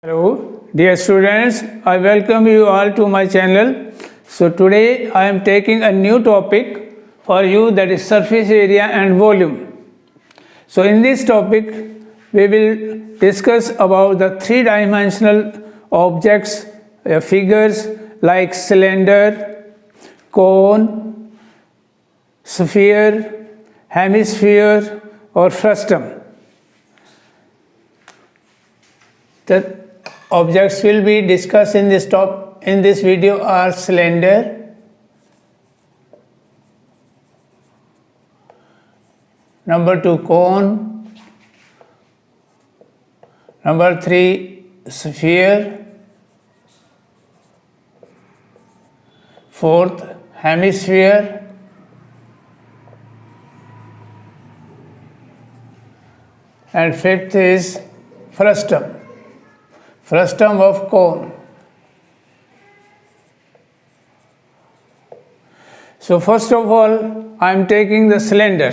Hello, dear students, I welcome you all to my channel. So today I am taking a new topic for you, that is surface area and volume. So in this topic we will discuss about the three-dimensional objects, figures like cylinder, cone, sphere, hemisphere or frustum. The objects will be discussed in this video are cylinder, number 2 cone, number 3 sphere, fourth hemisphere, and fifth is frustum of cone. So first of all, I am taking the cylinder.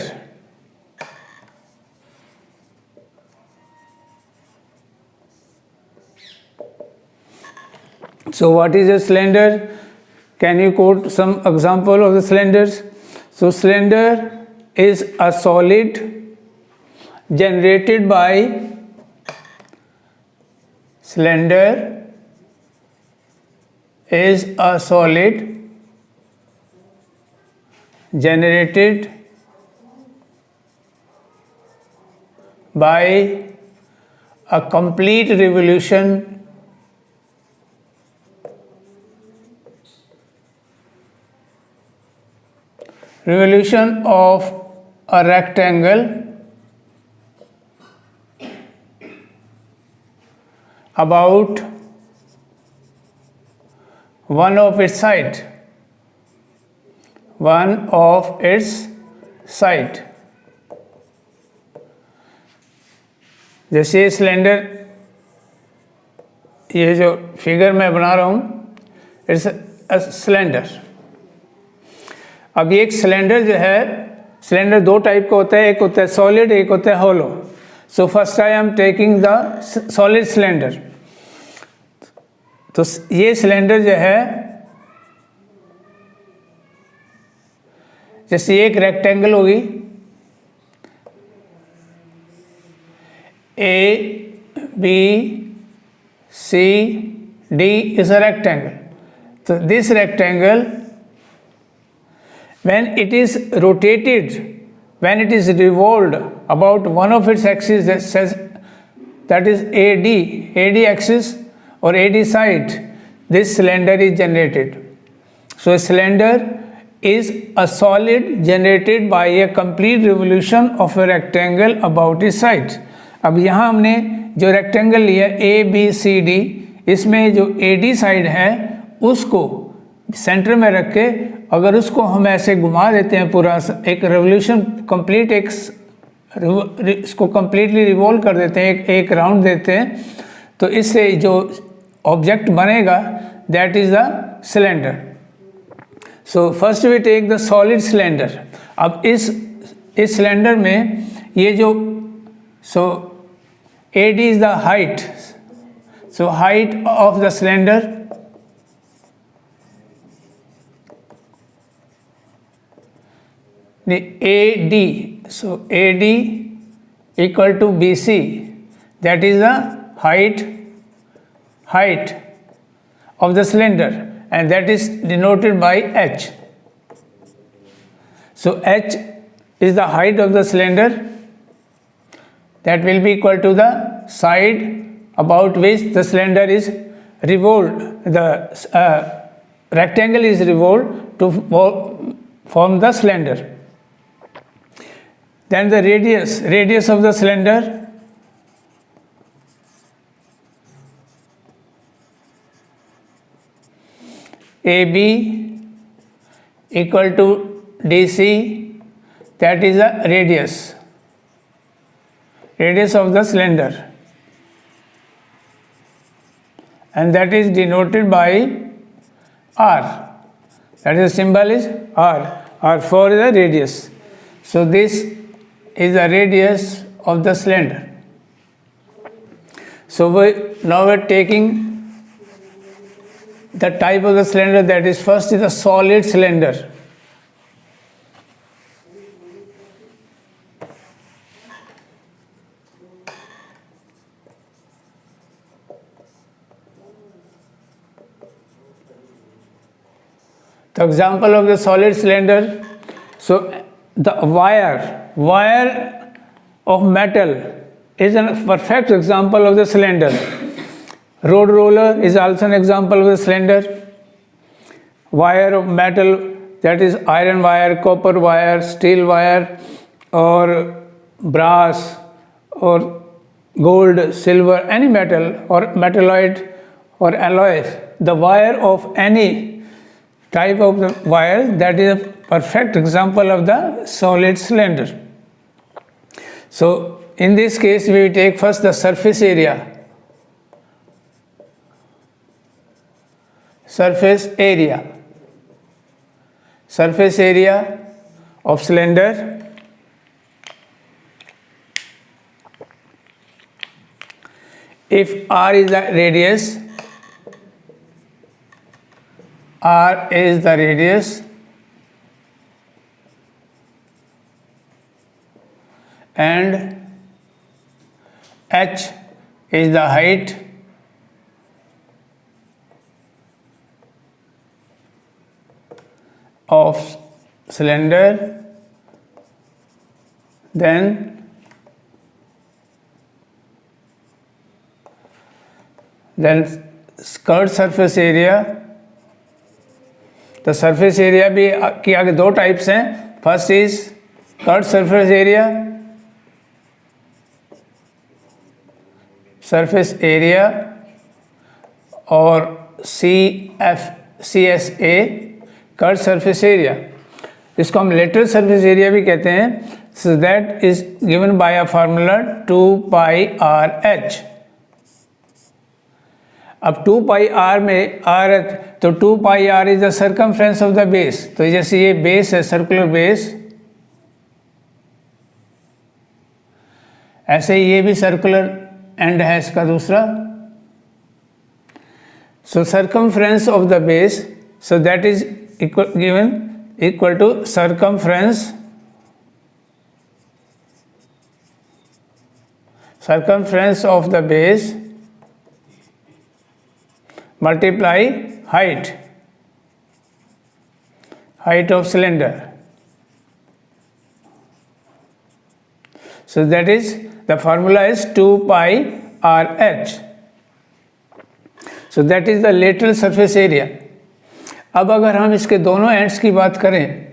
So what is a cylinder? Can you quote some example of the cylinders? So cylinder is a solid generated by generated by a complete revolution of a rectangle about one of its side. जैसे cylinder, ये जो figure मैं बना रहा हूँ, it's a cylinder. अब ये एक सिलेंडर जो है, सिलेंडर दो टाइप का होता है, एक होता है सॉलिड, एक होता है hollow. So first I am taking the solid cylinder. तो ये सिलेंडर जो है, जैसे एक रेक्टेंगल होगी, A, B, C, D is a rectangle. So this rectangle, when it is rotated, when it is revolved about one of its axes, that is AD axis or AD side, this cylinder is generated. So a cylinder is a solid generated by a complete revolution of a rectangle about its sides. अब यहाँ हमने जो rectangle लिया ABCD, इसमें जो AD side है उसको centre में रख के अगर उसको हम ऐसे घुमा देते हैं, पूरा एक रेवोल्यूशन कंप्लीट, इसको कम्प्लीटली रिवॉल्व कर देते हैं, एक राउंड देते हैं, तो इससे जो ऑब्जेक्ट बनेगा that is the cylinder. So first we take the solid cylinder. अब इस सिलेंडर में ये जो AD is the height. So height of the cylinder AD. So AD equal to BC. That is the height of the cylinder, and that is denoted by H. So H is the height of the cylinder. That will be equal to the side about which the cylinder is revolved, the rectangle is revolved to form the cylinder. Then the radius of the cylinder AB equal to DC, that is the radius of the cylinder, and that is denoted by R. That is, symbol is R for the radius. So this is the radius of the cylinder. So now we're taking the type of the cylinder, that is first is a solid cylinder. The example of the solid cylinder, so the wire of metal is a perfect example of the cylinder. Road roller is also an example of the cylinder. Wire of metal, that is iron wire, copper wire, steel wire, or brass, or gold, silver, any metal, or metalloid, or alloys. The wire of any type of the wire, that is a perfect example of the solid cylinder. So in this case, we will take first the surface area. Surface area of cylinder. If R is the radius, and H is the height, of cylinder, then curved surface area. तो surface area भी की आगे दो types हैं. First is curved surface area और CSA curved surface area. इसको हम lateral surface area भी कहते हैं. सो that is given by a formula 2πRh. अब 2πr में r है तो 2πr is the circumference of the base. तो जैसे ये बेस है, सर्कुलर बेस, ऐसे ही ये भी सर्कुलर एंड है इसका दूसरा. So circumference of the base, so that is equal to circumference of the base multiply height of cylinder. So that is, the formula is 2πRh. So that is the lateral surface area. अब अगर हम इसके दोनों ends की बात करें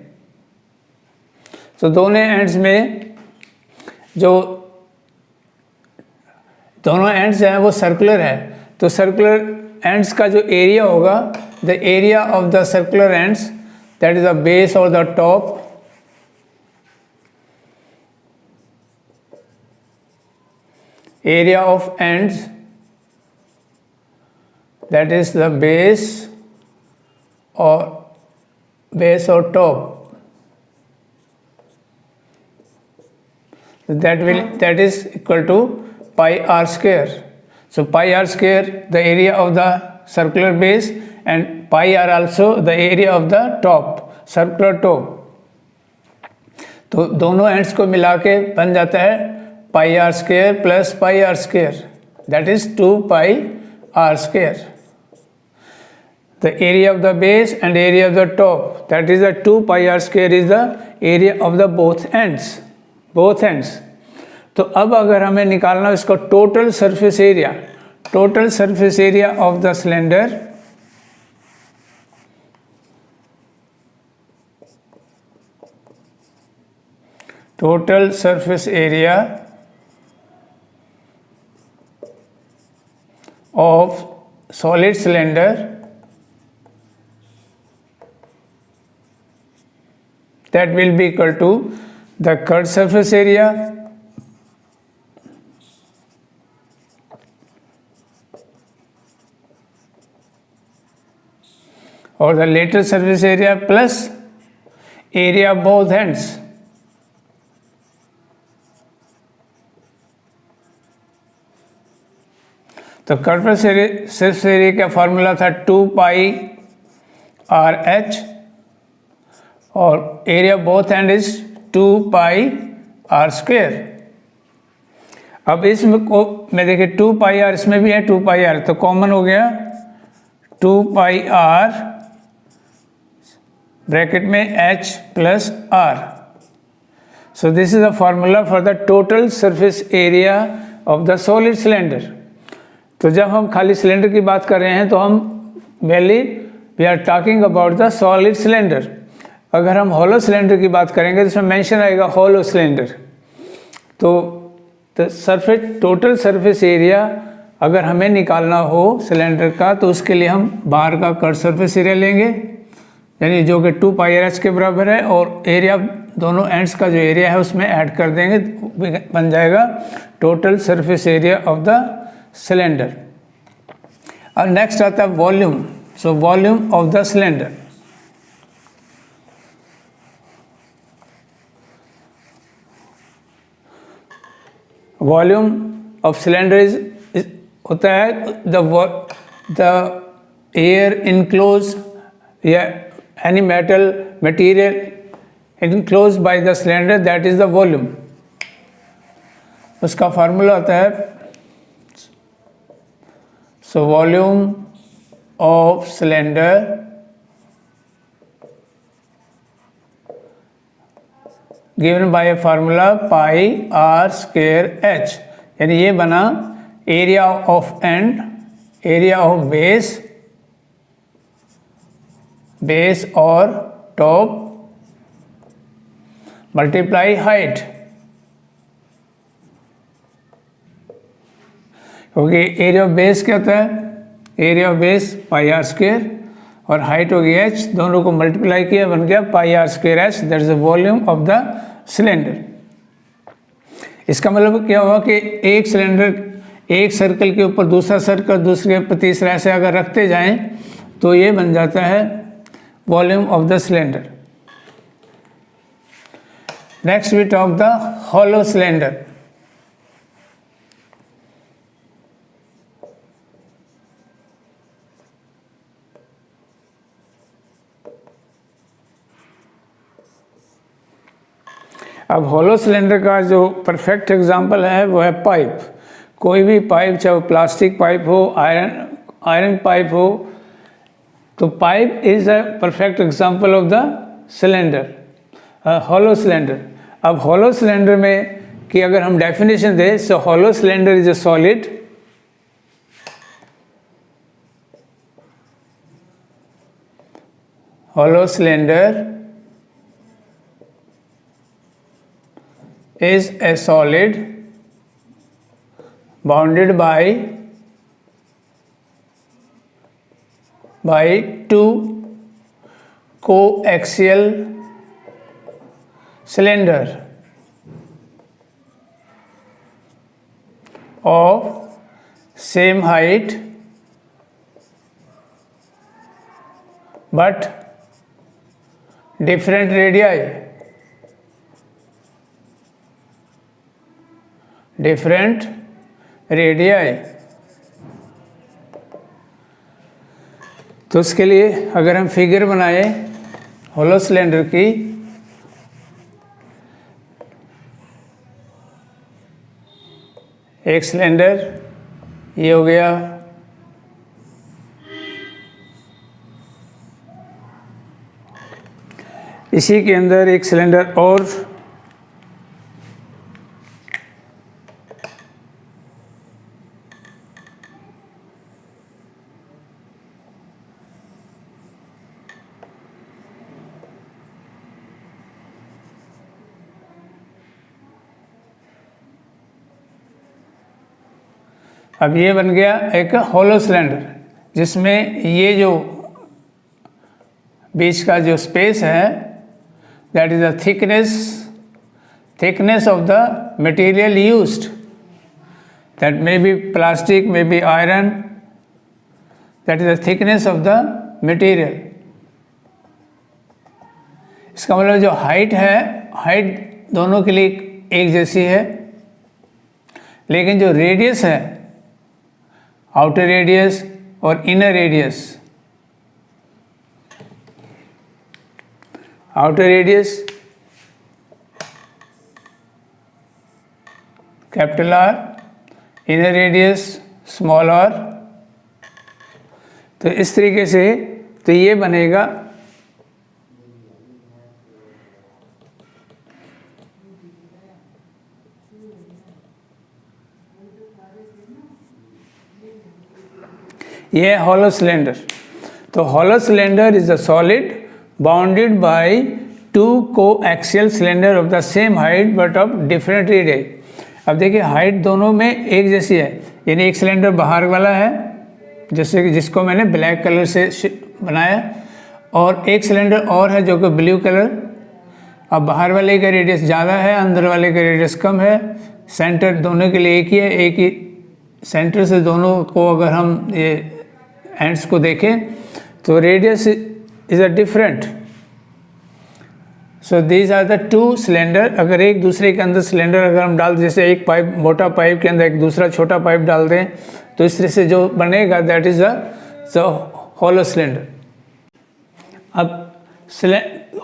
तो दोनों एंड्स में जो दोनों एंड्स हैं वो सर्कुलर है. तो सर्कुलर एंड्स का जो एरिया होगा, the area of the circular ends, that is the base और the top, area of ends, that is the base और top, that is equal to pi r square. So pi r square, the area of the circular base, and pi r also the area of the top, circular top. तो दोनों ends को मिला के बन जाता है pi r square plus pi r square, that is 2pi r square. The area of the base and area of the top, that is the 2pi r square is the area of the both ends. तो अब अगर हमें निकालना है इसको total surface area of the cylinder, total surface area of solid cylinder, that will be equal to the curved surface area or the lateral surface area plus area of both ends. तो curve surface area का formula था 2πr(h) और area both and is 2πr²। अब इसमें को मैं देखिए 2πr इसमें भी है 2πr, तो कॉमन हो गया 2πr ब्रैकेट में h plus r। So this is the formula for the total surface area of the solid cylinder. तो जब हम खाली सिलेंडर की बात कर रहे हैं तो हम mainly we are talking about the solid cylinder. अगर हम हॉलो सिलेंडर की बात करेंगे तो इसमें मेंशन आएगा हॉलो सिलेंडर। तो सरफेस टोटल सरफेस एरिया अगर हमें निकालना हो सिलेंडर का तो उसके लिए हम बाहर का कर्व सरफेस एरिया लेंगे, यानी जो कि 2πr(h) के बराबर है, और एरिया दोनों एंड्स का जो एरिया है उसमें ऐड कर देंगे, बन जाएगा total surface area of the cylinder. और नेक्स्ट आता है volume. So volume of the cylinder. Volume of cylinder is होता है द एयर इनक्लोज या any metal material enclose by the cylinder, that is the volume. उसका formula होता है सो volume of cylinder given by A formula πr²h, यानी ये बना area of and, area of base और टॉप मल्टीप्लाई हाइट, क्योंकि area of base क्या होता है, एरिया ऑफ बेस πr² और हाइट हो गई h, दोनों को मल्टीप्लाई किया बन गया πr²h, that is the volume of the cylinder. इसका मतलब क्या हुआ कि एक सिलेंडर एक सर्कल के ऊपर दूसरा सर्कल, दूसरे के ऊपर तीसरा, ऐसे अगर रखते जाएं तो ये बन जाता है volume of the cylinder. Next we talk the hollow cylinder. अब हॉलो सिलेंडर का जो परफेक्ट एग्जांपल है वो है पाइप। कोई भी पाइप, चाहे वो प्लास्टिक पाइप हो, आयरन पाइप हो, तो pipe is a perfect example of the cylinder, hollow cylinder. अब हॉलो सिलेंडर में कि अगर हम डेफिनेशन दें, so hollow cylinder is a solid hollow cylinder is a solid bounded by two coaxial cylinder of same height but different radii, different radii। तो उसके लिए अगर हम फिगर बनाए हॉलो सिलेंडर की, एक सिलेंडर ये हो गया, इसी के अंदर एक सिलेंडर और, अब ये बन गया एक हॉलो सिलेंडर, जिसमें ये जो बीच का जो स्पेस है, that is the thickness of the material used, that may be plastic, may be iron, that is the thickness of the material। इसका मतलब जो हाइट है, हाइट दोनों के लिए एक जैसी है, लेकिन जो रेडियस है आउटर रेडियस और inner radius. Outer radius capital R, inner radius small R. तो इस तरीके से तो ये बनेगा ये हॉलो सिलेंडर। तो hollow cylinder is a solid bounded by two coaxial cylinder of the same height but of different radius. अब देखिए हाइट दोनों में एक जैसी है, यानी एक सिलेंडर बाहर वाला है जैसे कि जिसको मैंने ब्लैक कलर से बनाया, और एक सिलेंडर और है जो कि ब्लू कलर। अब बाहर वाले का रेडियस ज़्यादा है, अंदर वाले का रेडियस कम है। सेंटर दोनों के लिए एक ही है, एक ही सेंटर से दोनों को अगर हम ये एंड्स को देखें तो radius is a different. So these are the two cylinder. अगर एक दूसरे के अंदर सिलेंडर अगर हम डाल, जैसे एक पाइप मोटा पाइप के अंदर एक दूसरा छोटा पाइप डाल दें तो इस तरह से जो बनेगा that is the hollow cylinder. अब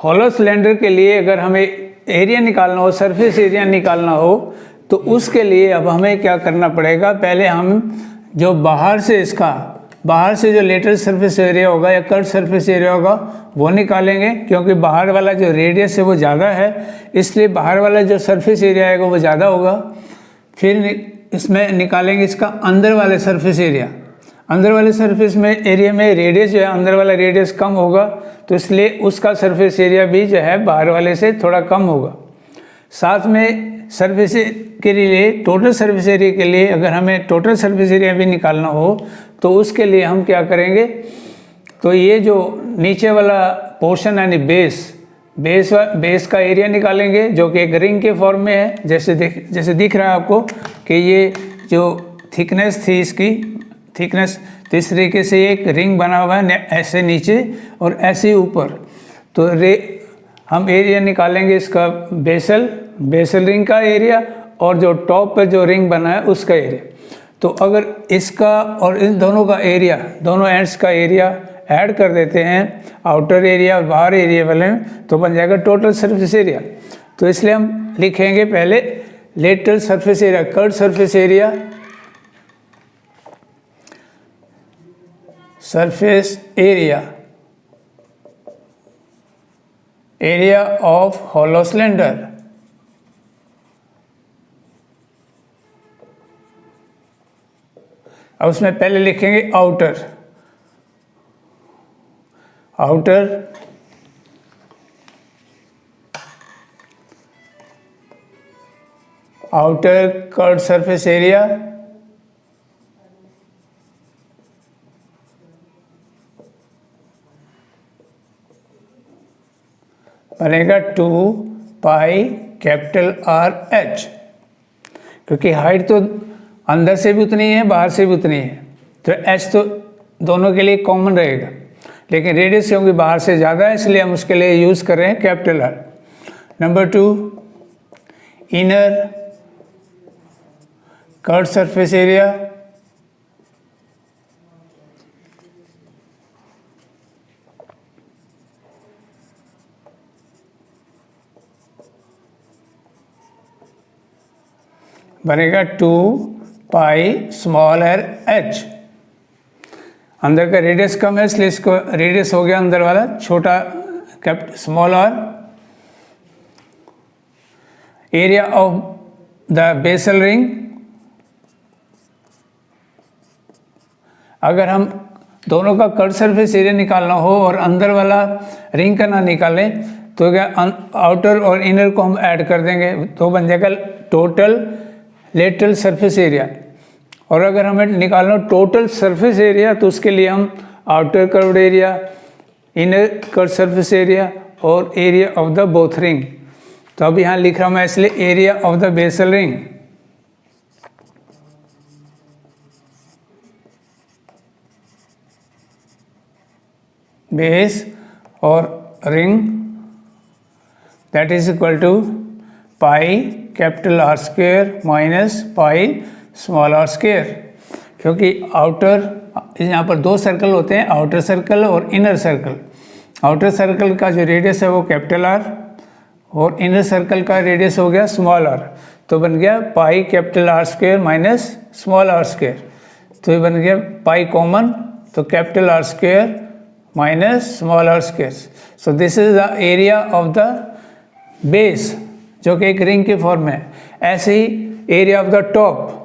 हॉलो सिलेंडर के लिए अगर हमें एरिया निकालना हो, सरफेस एरिया निकालना हो, तो उसके लिए अब हमें क्या करना पड़ेगा, पहले हम जो बाहर से जो लेटरल सरफेस एरिया होगा या कट सरफेस एरिया होगा वो निकालेंगे, क्योंकि बाहर वाला जो रेडियस है वो ज़्यादा है, इसलिए बाहर वाला जो सरफेस एरिया आएगा वो ज़्यादा होगा। फिर इसमें निकालेंगे इसका अंदर वाले सरफेस एरिया। अंदर वाले सरफेस में एरिया में रेडियस जो है अंदर वाला रेडियस कम होगा, तो इसलिए उसका सरफेस एरिया भी जो है बाहर वाले से थोड़ा कम होगा। साथ में सरफेस के लिए टोटल सरफेस एरिया के लिए अगर हमें टोटल सरफेस एरिया भी निकालना हो तो उसके लिए हम क्या करेंगे, तो ये जो नीचे वाला पोर्शन यानी बेस का एरिया निकालेंगे जो कि एक रिंग के फॉर्म में है। जैसे दिख रहा है आपको कि ये जो थिकनेस थी इसकी थिकनेस, तो इस तरीके से एक रिंग बना हुआ है ऐसे नीचे और ऐसे ऊपर। तो हम एरिया निकालेंगे इसका बेसल रिंग का एरिया और जो टॉप पर जो रिंग बना है उसका एरिया। तो अगर इसका और इन दोनों का एरिया, दोनों एंड्स का एरिया ऐड कर देते हैं आउटर एरिया और बाहर एरिया वाले में, तो बन जाएगा टोटल सरफेस एरिया। तो इसलिए हम लिखेंगे पहले lateral surface area, cut surface area, surface area of hollow cylinder. अब उसमें पहले लिखेंगे आउटर कट सरफेस एरिया बनेगा 2 पाई कैपिटल आर एच, क्योंकि हाइट तो अंदर से भी उतनी है बाहर से भी उतनी है, तो एच तो दोनों के लिए कॉमन रहेगा, लेकिन रेडियस क्योंकि बाहर से ज़्यादा है इसलिए हम उसके लिए यूज़ कर रहे हैं capital R. Number 2 inner cut surface area बनेगा 2 पाई स्मॉल आर एच। अंदर का रेडियस कम है इसलिए इसको रेडियस हो गया अंदर वाला छोटा small R. Area of the basal ring, अगर हम दोनों का कट सरफेस एरिया निकालना हो और अंदर वाला रिंग का ना निकालें तो क्या आउटर और इनर को हम ऐड कर देंगे तो बन जाएगा टोटल लेटरल सरफेस एरिया। और अगर हमें निकालना टोटल सरफेस एरिया तो उसके लिए हम outer curved area, inner cut surface area और area of the both ring. तो अब यहाँ लिख रहा हूँ मैं इसलिए area of the basal ring. Base और ring that is equal to pi capital R square minus pi small R square, क्योंकि आउटर, यहाँ पर दो सर्कल होते हैं, आउटर सर्कल और इनर सर्कल। आउटर सर्कल का जो रेडियस है वो कैपिटल आर और इनर सर्कल का रेडियस हो गया स्मॉल आर। तो बन गया pi capital R square minus small R square. तो ये बन गया पाई कॉमन, तो capital R square minus small R square. So this is the area of the base, जो कि एक रिंग के फॉर्म में है। ऐसे ही एरिया ऑफ द टॉप,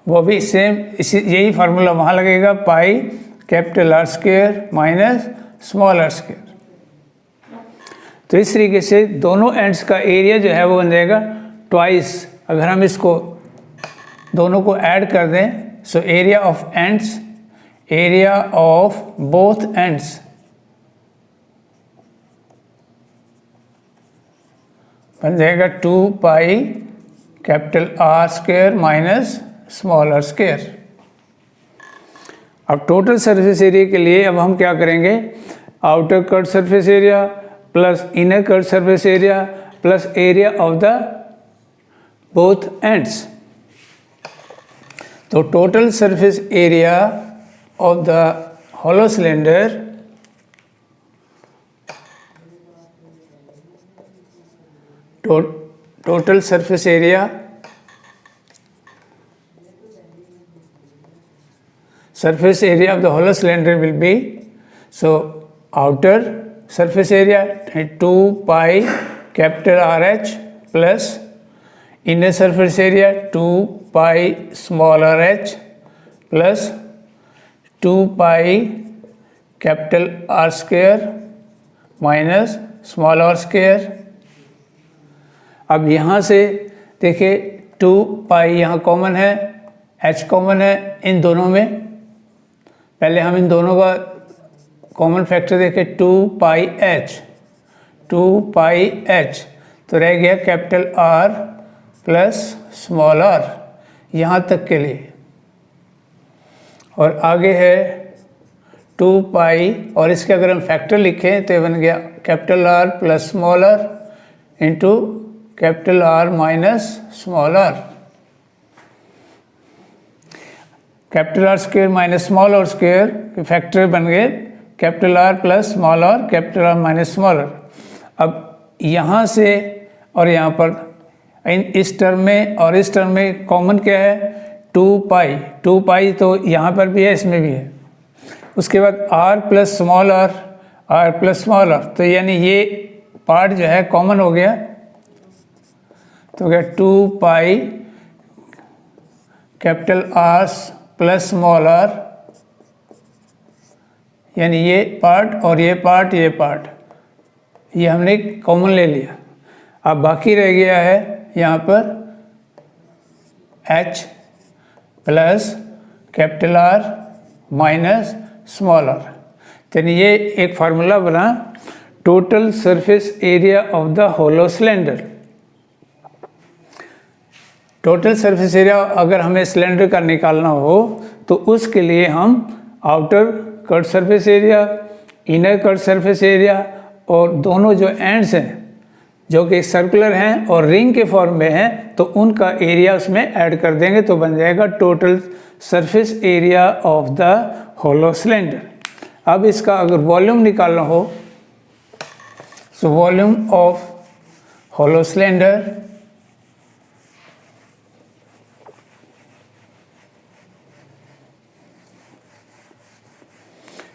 वो भी सेम इसी यही फार्मूला वहाँ लगेगा, pi capital R square minus small R square. तो इस तरीके से दोनों एंड्स का एरिया जो है वो बन जाएगा ट्वाइस। अगर हम इसको दोनों को ऐड कर दें, so area of ends, area of both ends बन जाएगा 2 pi capital R square minus small R square. अब टोटल सरफेस एरिया के लिए अब हम क्या करेंगे, outer cut surface area plus inner cut surface area plus area of the both ends. तो total surface area of the hollow cylinder total surface area of the hollow cylinder will be, so outer surface area 2 pi capital RH plus inner surface area 2 pi small rh plus 2 pi capital R square minus small r square। अब यहाँ से देखिए 2 पाई यहाँ common है, h common है इन दोनों में। पहले हम इन दोनों का कॉमन फैक्टर देखें, 2 पाई h, तो रह गया capital R plus small r यहाँ तक के लिए। और आगे है 2 पाई, और इसके अगर हम फैक्टर लिखें तो ये बन गया capital R plus small r into capital R minus small r। Capital R square minus small r square के फैक्टर बन गए capital R plus small r, capital R minus small r। अब यहाँ से और यहाँ पर इस टर्म में और इस टर्म में कॉमन क्या है, 2 पाई तो यहाँ पर भी है, इसमें भी है। उसके बाद r प्लस स्मॉल r, तो यानी ये पार्ट जो है कॉमन हो गया, तो क्या 2 pi capital R plus small r, यानी ये पार्ट और ये पार्ट ये हमने कॉमन ले लिया। अब बाकी रह गया है यहाँ पर h plus capital R minus small r। यानी ये एक फार्मूला बना total surface area of the hollow cylinder. Total surface area अगर हमें सिलेंडर का निकालना हो तो उसके लिए हम outer cut surface area, inner cut surface area और दोनों जो एंड्स हैं जो कि सर्कुलर हैं और रिंग के फॉर्म में हैं, तो उनका एरिया उसमें ऐड कर देंगे, तो बन जाएगा total surface area of the hollow cylinder. अब इसका अगर वॉल्यूम निकालना हो, so volume of hollow cylinder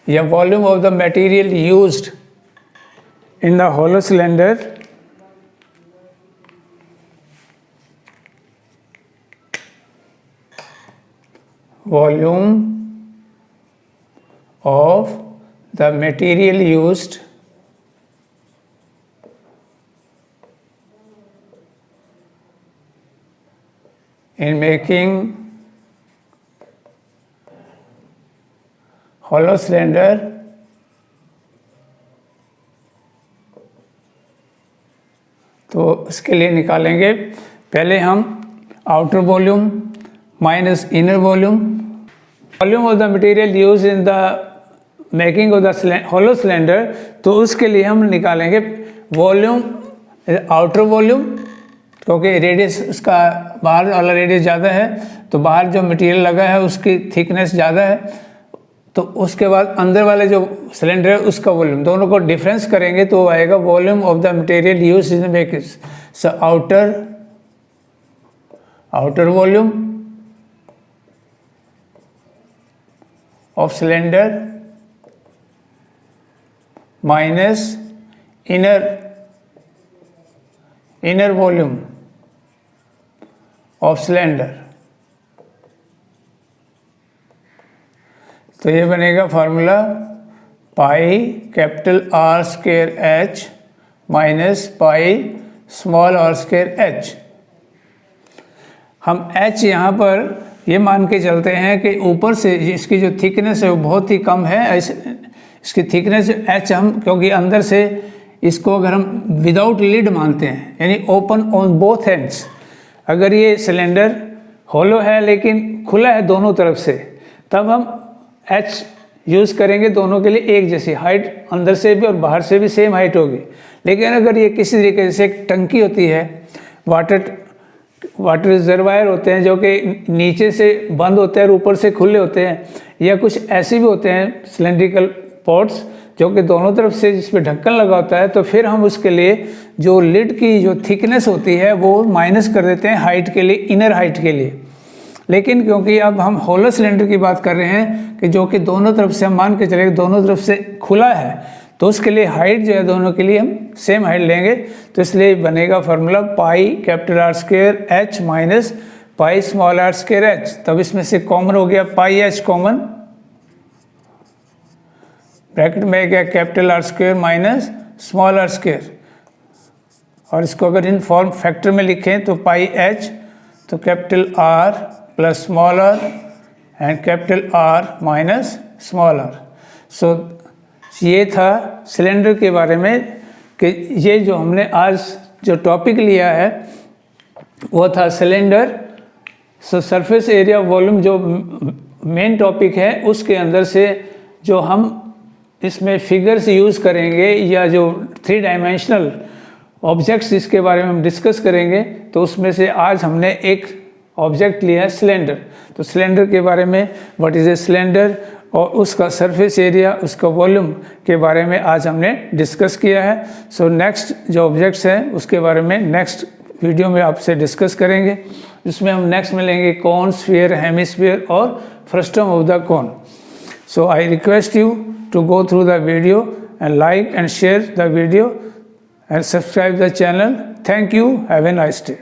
या volume of the material used in the hollow cylinder volume of the material used in making hollow cylinder तो इसके लिए निकालेंगे पहले हम outer volume minus inner volume. Volume of the material used in the making of the hollow cylinder, तो उसके लिए हम निकालेंगे वॉल्यूम, आउटर वॉल्यूम, क्योंकि रेडियस उसका बाहर वाला रेडियस ज़्यादा है, तो बाहर जो मटेरियल लगा है उसकी थिकनेस ज़्यादा है, तो उसके बाद अंदर वाले जो सिलेंडर है उसका वॉल्यूम, दोनों को डिफरेंस करेंगे तो आएगा volume of the material use in making. So outer volume of cylinder minus inner volume of cylinder, तो ये बनेगा formula pi capital R square H minus pi small R square H. हम H यहाँ पर ये मान के चलते हैं कि ऊपर से इसकी जो थिकनेस है वो बहुत ही कम है, इसकी थिकनेस एच हम, क्योंकि अंदर से इसको अगर हम विदाउट लिड मानते हैं, यानी ओपन ऑन बोथ एंड्स, अगर ये सिलेंडर होलो है लेकिन खुला है दोनों तरफ से, तब हम एच यूज़ करेंगे, दोनों के लिए एक जैसी हाइट, अंदर से भी और बाहर से भी सेम हाइट होगी। लेकिन अगर ये किसी तरीके से एक टंकी होती है, वाटर रिजर्वायर होते हैं जो कि नीचे से बंद होते हैं और ऊपर से खुले होते हैं, या कुछ ऐसे भी होते हैं सिलेंड्रिकल पॉट्स जो कि दोनों तरफ से जिस पे ढक्कन लगा होता है, तो फिर हम उसके लिए जो लिड की जो थिकनेस होती है वो माइनस कर देते हैं हाइट के लिए, इनर हाइट के लिए। लेकिन क्योंकि अब हम होलो सिलेंडर की बात कर रहे हैं कि जो कि दोनों तरफ से हम मान के चले दोनों तरफ से खुला है, तो उसके लिए हाइट जो है दोनों के लिए हम सेम हाइट लेंगे, तो इसलिए बनेगा formula pi capital R square H minus pi small R square H. तब इसमें से कॉमन हो गया पाई एच कॉमन, ब्रैकेट में गया capital R square minus small R square, और इसको अगर इन फॉर्म फैक्टर में लिखें तो पाई एच, तो capital R plus small R and capital R minus small R. So ये था सिलेंडर के बारे में कि ये जो हमने आज जो टॉपिक लिया है वो था सिलेंडर। सो सरफेस एरिया वॉल्यूम जो मेन टॉपिक है उसके अंदर से जो हम इसमें फिगर्स यूज़ करेंगे या जो 3 डायमेंशनल ऑब्जेक्ट्स इसके बारे में हम डिस्कस करेंगे, तो उसमें से आज हमने एक ऑब्जेक्ट लिया है सिलेंडर। तो सिलेंडर के बारे में व्हाट इज़ ए सिलेंडर और उसका सरफेस एरिया, उसका वॉल्यूम के बारे में आज हमने डिस्कस किया है। सो नेक्स्ट जो ऑब्जेक्ट्स हैं उसके बारे में नेक्स्ट वीडियो में आपसे डिस्कस करेंगे, जिसमें हम नेक्स्ट मिलेंगे कॉन, स्फीयर, हेमिस्फीयर और frustum of the cone. So I request you to go through the video and like and share the video and subscribe the channel. Thank you. Have a nice day.